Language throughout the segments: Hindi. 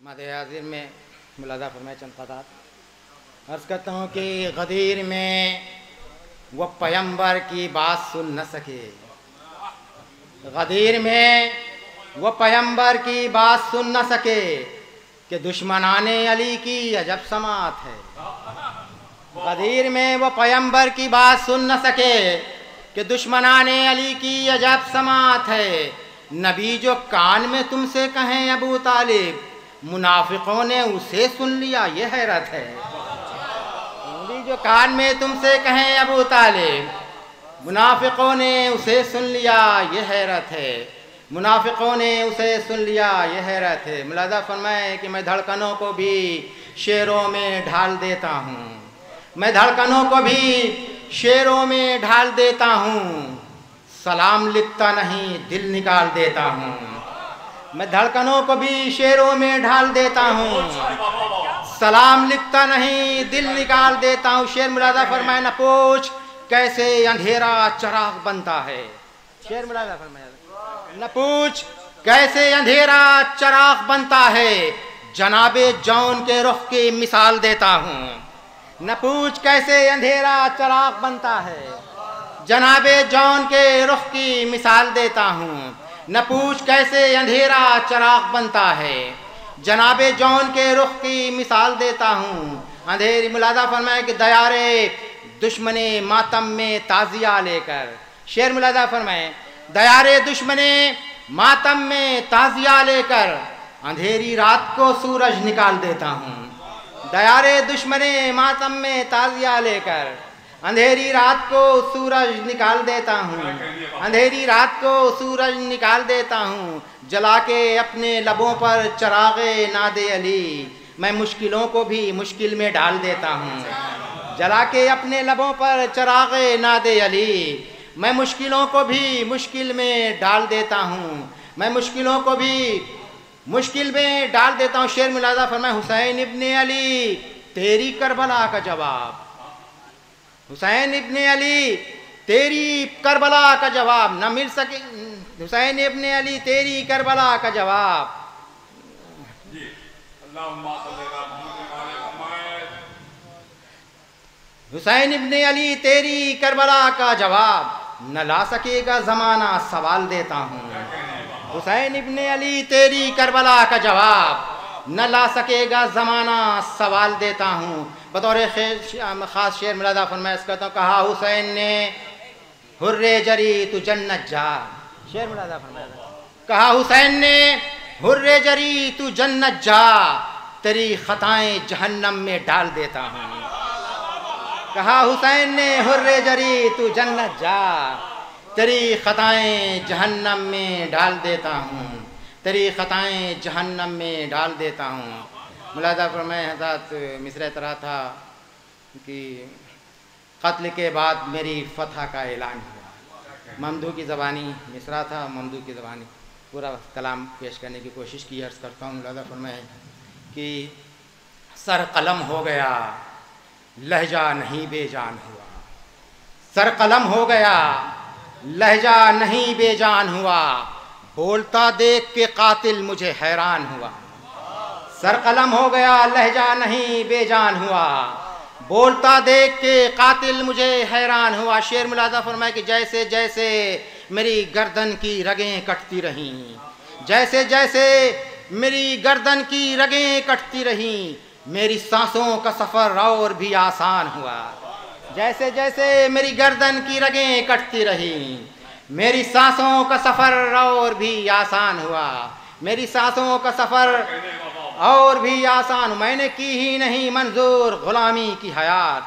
मदे हाजिर में मुलाजा फरमाए चंद क़तार अर्ज़ करता हूँ कि गदीर में वो पैगंबर की बात सुन न सके, गदीर में वो पैगंबर की बात सुन न सके कि दुश्मनाने अली की अजब समात है। गदीर में वो पैगंबर की बात सुन न सके कि दुश्मनाने अली की अजब समात है। नबी जो कान में तुमसे कहें अबू तालिब, मुनाफिकों ने उसे सुन लिया, ये हैरत है। नबी जो कान में तुमसे कहें अबू तालिब, मुनाफिकों ने उसे सुन लिया, ये हैरत है। मुनाफिकों ने उसे सुन लिया, ये हैरत है। मुलाजा फरमाए कि मैं धड़कनों को भी शेरों में ढाल देता हूँ, मैं धड़कनों को भी शेरों में ढाल देता हूँ। सलाम लिखता नहीं दिल निकाल देता हूँ, मैं धड़कनों को भी शेरों में ढाल देता हूँ। सलाम लिखता नहीं दिल निकाल देता हूँ। शेर मुलाजा फरमाए न पूछ कैसे अंधेरा चराग बनता है। शेर मुलाजा फरमाए न पूछ कैसे अंधेरा चराग बनता है, जनाबे जौन के रुख की मिसाल देता हूँ। न पूछ कैसे अंधेरा चराग बनता है, जनाबे जौन के रुख की मिसाल देता हूँ। न पूछ कैसे अंधेरा चराग बनता है, जनाबे जौन के रुख की मिसाल देता हूँ। अंधेरी मुलाजा फरमाए कि दयारे दुश्मने मातम में ताजिया लेकर। शेर मुलाजा फरमाए दयारे दुश्मने मातम में ताजिया लेकर, अंधेरी रात को सूरज निकाल देता हूँ। दयारे दुश्मने मातम में ताजिया लेकर, अंधेरी रात को सूरज निकाल देता हूँ। अंधेरी रात को सूरज निकाल देता हूँ। जला के अपने लबों पर चरागे नादे अली, मैं मुश्किलों को भी मुश्किल में डाल देता हूँ। जला के अपने लबों पर चरागे नादे अली, मैं मुश्किलों को भी मुश्किल में डाल देता हूँ। मैं मुश्किलों को भी मुश्किल में डाल देता हूँ। शेर मुलाजा फरमाए हुसैन इब्ने अली तेरी करबला का जवाब, हुसैन इब्ने अली तेरी करबला का जवाब न मिल सके। हुसैन इब्ने अली तेरी करबला का जवाब। हुसैन इब्ने अली तेरी करबला का जवाब न ला सकेगा ज़माना सवाल देता हूँ। हुसैन इब्ने अली तेरी करबला का जवाब न ला सकेगा ज़माना सवाल देता हूँ। बतौर ख़ास शेर मुलाजा फरमाया कहता हूँ, कहा हुसैन ने हुर्रे जरी तू जन्नत जा। शेर मुलाजा फरमाया कहा हुसैन ने हुर्रे जरी तू जन्नत जा, तेरी ख़ताएं जहन्नम में डाल देता हूँ। कहा हुसैन ने हुर्रे जरी तू जन्नत जा, तेरी ख़ताएं जहन्नम में डाल देता हूँ। तेरी ख़ताएं जहन्नम में डाल देता हूँ। मुलाजा फरमाए हज़रत मिसरे तरह था कि क़त्ल के बाद मेरी फ़तह का ऐलान हुआ। ममदू की ज़बानी मिसरा था, ममदू की ज़बानी पूरा कलाम पेश करने की कोशिश की। अर्ज़ करता हूँ मुलाजा फरमाए कि सर कलम हो गया लहजा नहीं बेजान हुआ, सर कलम हो गया लहजा नहीं बेजान हुआ, बोलता देख के कातिल मुझे हैरान हुआ। सर कलम हो गया लहजा नहीं बेजान हुआ, बोलता देख के कातिल मुझे हैरान हुआ। शेर मुलाजा फरमाए कि जैसे जैसे मेरी गर्दन की रगें कटती रहीं, जैसे जैसे मेरी गर्दन की रगें कटती रहीं, मेरी सांसों का सफ़र और भी आसान हुआ। जैसे जैसे मेरी गर्दन की रगें कटती रहीं, मेरी सांसों का सफ़र और भी आसान हुआ। मेरी सांसों का सफ़र और भी आसान। मैंने की ही नहीं मंजूर ग़ुलामी की हयात,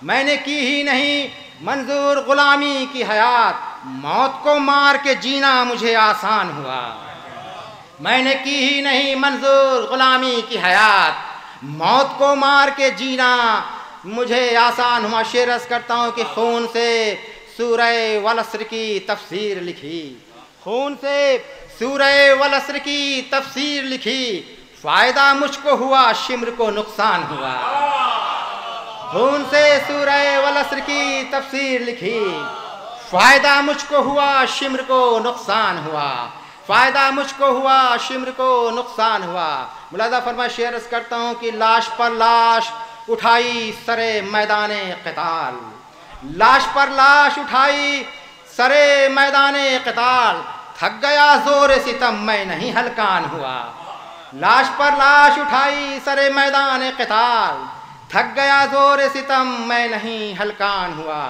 मैंने की ही नहीं मंजूर ग़ुलामी की हयात, मौत को मार के जीना मुझे आसान हुआ। मैंने की ही नहीं मंजूर ग़ुलामी की हयात, मौत को मार के जीना मुझे आसान हुआ। शेर अर्ज़ करता हूँ कि खून से सूरह वल अस्र की तफसीर लिखी, खून से सूरह वल अस्र की तफसीर लिखी, फ़ायदा मुझको हुआ शिम्र को नुकसान हुआ। खून से सूरह वल अस्र की तफसीर लिखी, फ़ायदा मुझको हुआ शिम्र को नुकसान हुआ। फ़ायदा मुझको हुआ शिम्र को नुकसान हुआ। मुलादा फरमाए शेर अर्ज़ करता हूँ कि लाश पर लाश उठाई सरे मैदाने क़िताल, लाश पर लाश उठाई सरे मैदाने क़िताल, थक गया ज़ोर सितम मैं नहीं हलकान हुआ। लाश पर लाश उठाई सरे मैदाने क़िताल, थक गया ज़ोर सितम मैं नहीं हलकान हुआ,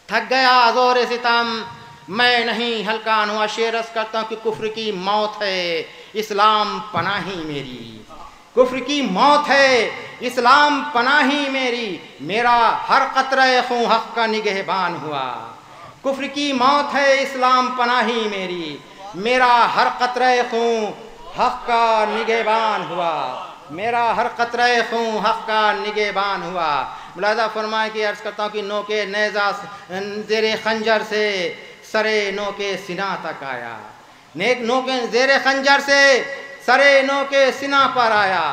थक गया ज़ोर सितम मैं नहीं हलकान हुआ। शेर अर्ज़ करता हूँ कि कुफ्र की मौत है इस्लाम पनाही मेरी, कुफ्र की मौत है इस्लाम पनाही मेरी, मेरा हर कतरे खून हक़ का निगहबान हुआ। कुफ्र की मौत है इस्लाम पनाही मेरी, मेरा हर कतरे खून हक़ का निगहबान हुआ, मेरा हर कतरे खून हक़ का निगहबान हुआ। मुलादा फरमाए कि अर्ज़ करता हूँ कि नोके नेज़ा ज़ेरे खंजर से सरे नोके सिना तक आया, नेक नोके ज़ेरे खंजर से सरे नोके सिना पर आया।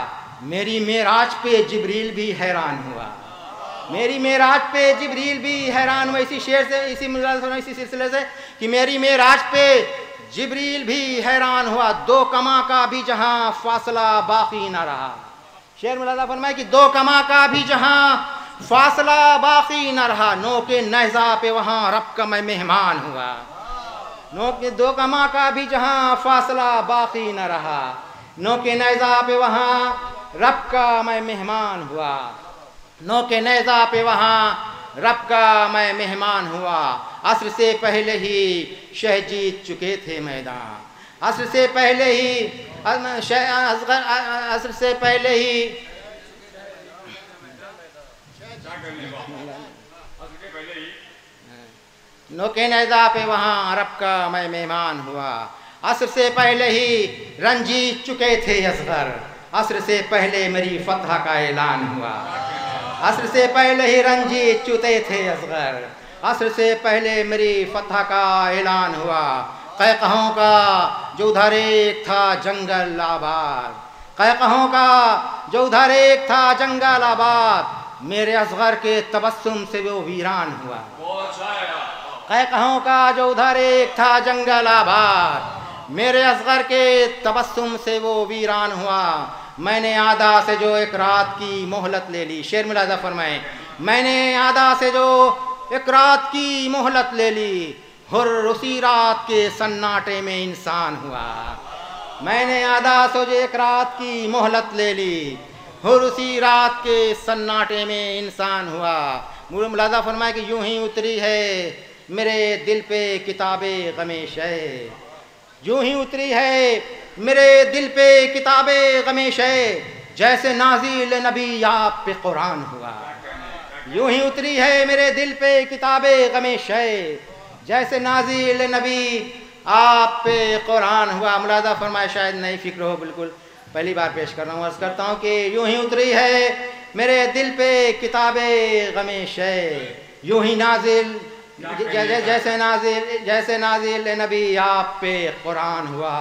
मेरी मेराज पे जिब्रील भी हैरान हुआ, मेरी मेराज पे जिब्रील भी हैरान हुआ। इसी शेर से, इसी सिलसिले से कि मेरी मेराज पे जिब्रील भी हैरान हुआ, दो कमा का भी जहाँ फासला बाकी न रहा। शेर मुलादा फरमाए कि दो कमा का भी जहाँ फासला बाकी न रहा, नो के नहजा पे वहाँ रब का मैं मेहमान हुआ। नो के दो कमा का भी जहाँ फासला बाकी न रहा, नो के नहजा पे वहाँ रब का मैं मेहमान हुआ, नो के नहजा पे वहाँ रब का मैं मेहमान हुआ। असर से पहले ही शह जीत चुके थे मैदान, असर से पहले ही असर से पहले ही नोके नैज़ा पे वहाँ रब का मैं मेहमान हुआ। असर से पहले ही रंजीत चुके थे असगर, असर से पहले मेरी फतह का ऐलान हुआ। असर से पहले ही रंजीत चुके थे असगर, असर से पहले मेरी फतह का ऐलान हुआ। कैकहों का जो उधर एक था जंगल आबाद, कैकहों का जो उधर एक था जंगल आबाद, मेरे असगर के तबस्सुम से वो वीरान हुआ। कैकहों का जो उधर एक था जंगल आबाद, मेरे असगर के तबस्सुम से वो वीरान हुआ। मैंने आदा से जो एक रात की मोहलत ले ली, शेर मुलादा फरमाए, मैंने आदा से जो एक रात की मोहलत ले ली, हुर उसी रात के सन्नाटे में इंसान हुआ। मैंने आदा से जो एक रात की मोहलत ले ली, हुर उसी रात के सन्नाटे में इंसान हुआ। मुलादा फरमाए कि यूं ही उतरी है मेरे दिल पे किताबे गमेश है, यूं ही उतरी है मेरे दिल पे किताबे गमेश है, जैसे नाज़िल नबी आप पे कुरान हुआ। यूं ही उतरी है मेरे दिल पे किताबे गमेश है, जैसे नाज़िल नबी आप पे कुरान हुआ। मुलादा फरमाए शायद नहीं फिक्र हो, बिल्कुल पहली बार पेश कर रहा हूँ। अर्ज़ करता हूँ कि यूं ही उतरी है मेरे दिल पे किताबे गमेश है, यूं ही नाजिल जैसे नाजिल नबी आप पे कुरान हुआ।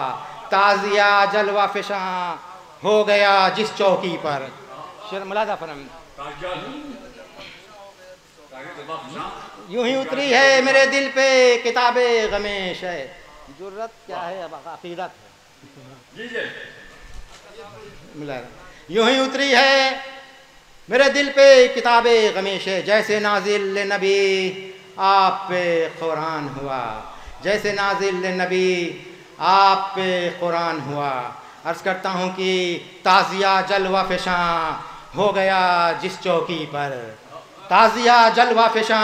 ताज़िया जलवा फिशा हो गया जिस चौकी पर, शेर मुलादा फरम, यूं ही उतरी है मेरे दिल पे किताबे गमेश है। जुर्रत क्या है, अब अकीदत है। यूं ही उतरी है मेरे दिल पे किताबे गमेश है, जैसे नाजिल नबी आप पे कुरान हुआ, जैसे नाजिल नबी आप पे कुरान हुआ। अर्ज़ करता हूँ कि ताज़िया जलवा फिशा हो गया जिस चौकी पर, ताज़िया जलवा फिशा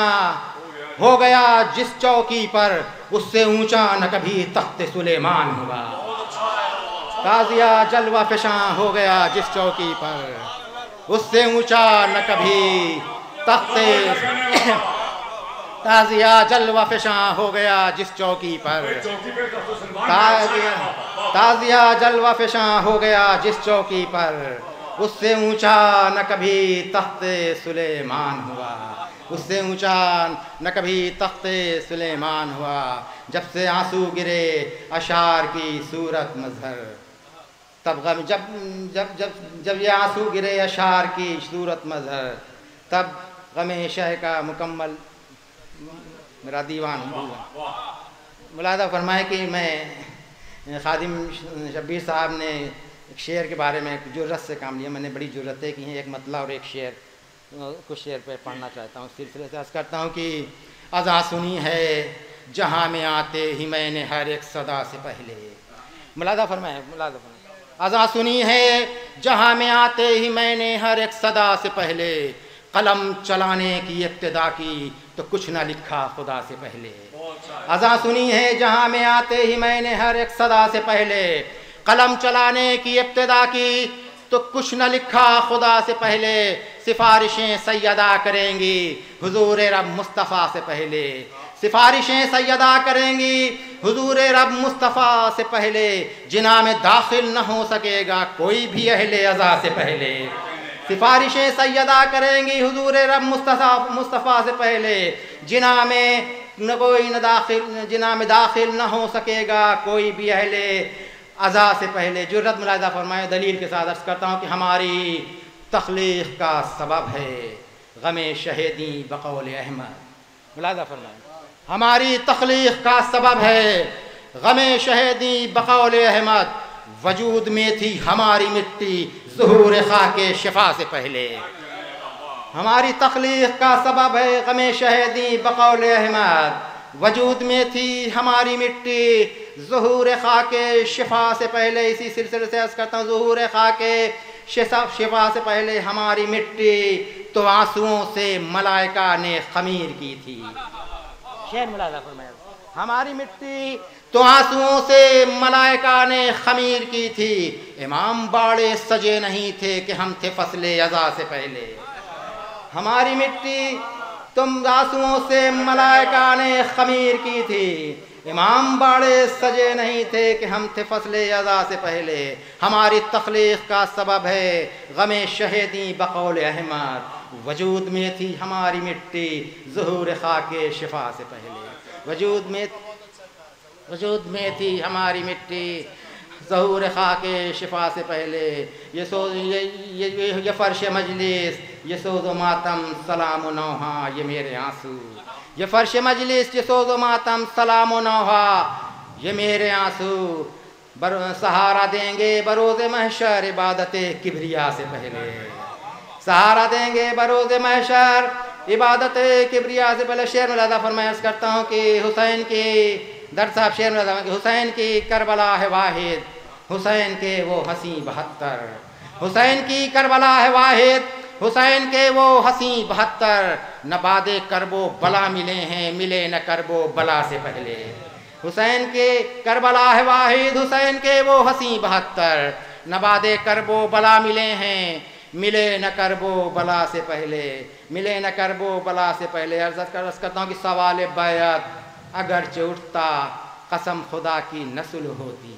हो गया जिस चौकी पर, उससे ऊंचा न कभी तख्त सुलेमान हुआ। ताज़िया जलवा फिशा हो गया जिस चौकी पर, उससे ऊंचा न कभी तख्त, ताज़िया जलवा फिशा हो गया जिस चौकी पर, ताज़िया जलवा फिशा हो गया जिस चौकी पर, उससे ऊंचा न कभी तख्त सुलेमान हुआ, उससे ऊंचा न कभी तख्त सुलेमान हुआ। जब से आंसू गिरे अशार की सूरत मजहर, तब गम जब जब जब जब ये आंसू गिरे अशार की सूरत मजहर, तब गमे शह का मुकम्मल मेरा दीवान हुआ। मुलादा फरमाए कि मैं खादिम शब्बीर साहब ने एक शेर के बारे में जुर्रत से काम लिया मैंने, बड़ी जुर्रतें की हैं, एक मतला और एक शेर, कुछ शेर पे पढ़ना चाहता हूँ। सिलसिले से अर्ज़ करता हूँ कि अज़ां सुनी है जहाँ में आते ही मैंने हर एक सदा से पहले, मुलादा फरमाए, मुलादा फरमाए। अज़ां सुनी है जहाँ में आते ही मैंने हर एक सदा से पहले, कलम चलाने की इब्तिदा की तो कुछ ना लिखा खुदा से पहले। अज़ां सुनी है जहाँ में आते ही मैंने हर एक सदा से पहले, कलम चलाने की इब्तिदा की तो कुछ न लिखा खुदा से पहले, सिफारिशें सैयदा करेंगी हुजूर रब मुस्तफ़ा से पहले, सिफारिशें सैयदा करेंगी हुजूर रब मुस्तफ़ा से पहले, जिना में दाखिल न हो सकेगा कोई भी अहले अज़ा से पहले, सिफारिशें सैयदा करेंगी हुजूर रब मुस्तफ़ा से पहले, जिना में दाखिल न हो सकेगा कोई भी अहले अज़ा से पहले। जुर्रत मुलाहिज़ा फरमाए, दलील के साथ अर्ज़ करता हूँ कि हमारी तख्लीक़ का सबब है गमे शहीदी बकौल अहमद। मुलाहिज़ा फरमाए, हमारी तख्लीक़ का सबब है गमे शहीदी बकौल अहमद, वजूद में थी हमारी मिट्टी ज़ुहूर ख़ाके शिफा से पहले। हमारी तख्लीक़ का सबब है गमे शहीदी बकौल अहमद, वजूद में थी हमारी मिट्टी ज़ुहूर ख़ाके शिफा से पहले। इसी सिलसिले से अर्ज़ करता हूँ, ज़ुहूर ख़ाके शिफा से पहले हमारी मिट्टी तो आंसुओं से मलाइका ने ख़मीर की थी। शेर मुलाहिज़ा फरमाया, हमारी मिट्टी तो आंसुओं से मलाइका ने ख़मीर की थी, इमाम बाड़े सजे नहीं थे कि हम थे फसले अज़ा से पहले। हमारी मिट्टी तुम आंसुओं से मलाइका ने ख़मीर की थी, इमाम बाड़े सजे नहीं थे कि हम थे फसले अज़ा से पहले। हमारी तख्लीक़ का सबब है गमे शहीदी बकौल अहमद, वजूद में थी हमारी मिट्टी ज़ुहूर ख़ाके शिफा से पहले। वजूद में थी हमारी मिट्टी ज़ुहूर ख़ाके शिफा से पहले। ये फ़र्श मजलिस ये सोज़ो मातम सलाम नौहा ये मेरे आंसू, ये फ़र्श मजलिस ये सोज़ो मातम सलाम नौहा ये मेरे आंसू, सहारा देंगे बरोज़ महशर इबादत किबरिया से पहले, सहारा देंगे बरोज़ महशर इबादत किबरिया से पहले। शेर में ज़्यादा फरमाइश करता हूँ कि हुसैन की दर साहब शेर में ज़्यादा कि हुसैन की करबला है वाहिद, हुसैन के वो हसी 72, हुसैन की करबला है वाहिद, हुसैन के वो हसी 72, न बादे करबो बला मिले हैं मिले न करबो बला से पहले। हुसैन के करबला है वाहिद, हुसैन के वो हसी 72, न बादे करबो बला मिले हैं मिले न करबो बला से पहले, मिले न करबो बला से पहले। अर्ज़ करता हूँ कि सवाल बैत अगरचे उठता कसम खुदा की नस्ल होती,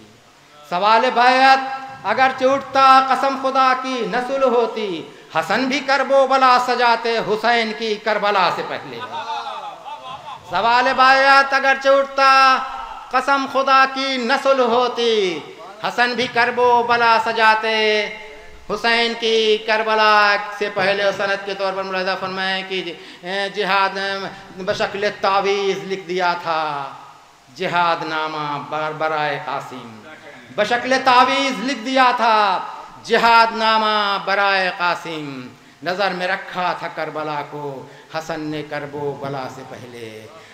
सवाल बैत अगरचे उठता कसम खुदा की नस्ल होती, हसन भी करबो बला सजाते हुसैन की करबला से पहले। सवाल बैत अगरचे उठता कसम खुदा की नस्ल होती, हसन भी करबो बला सजाते हुसैन की करबला से पहले। सनद के तौर पर मुलाहिज़ा फरमाएं कि जिहाद बशक्ल तावीज़ लिख दिया था, जिहाद नामा बराए कासिम, बशक्ल तावीज़ लिख दिया था जिहाद नामा बराए कासिम, नज़र में रखा था करबला को हसन ने करबो बला से पहले।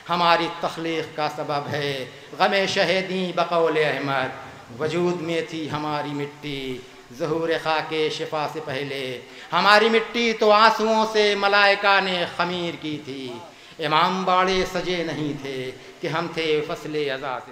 हमारी तख्लीक़ का सबब है गमे शहीदी बकौल अहमद, वजूद में थी हमारी मिट्टी ज़ुहूर ख़ाके शिफा से पहले। हमारी मिट्टी तो आंसुओं से मलाइका ने ख़मीर की थी, इमाम बाड़े सजे नहीं थे कि हम थे फसले अज़ा से।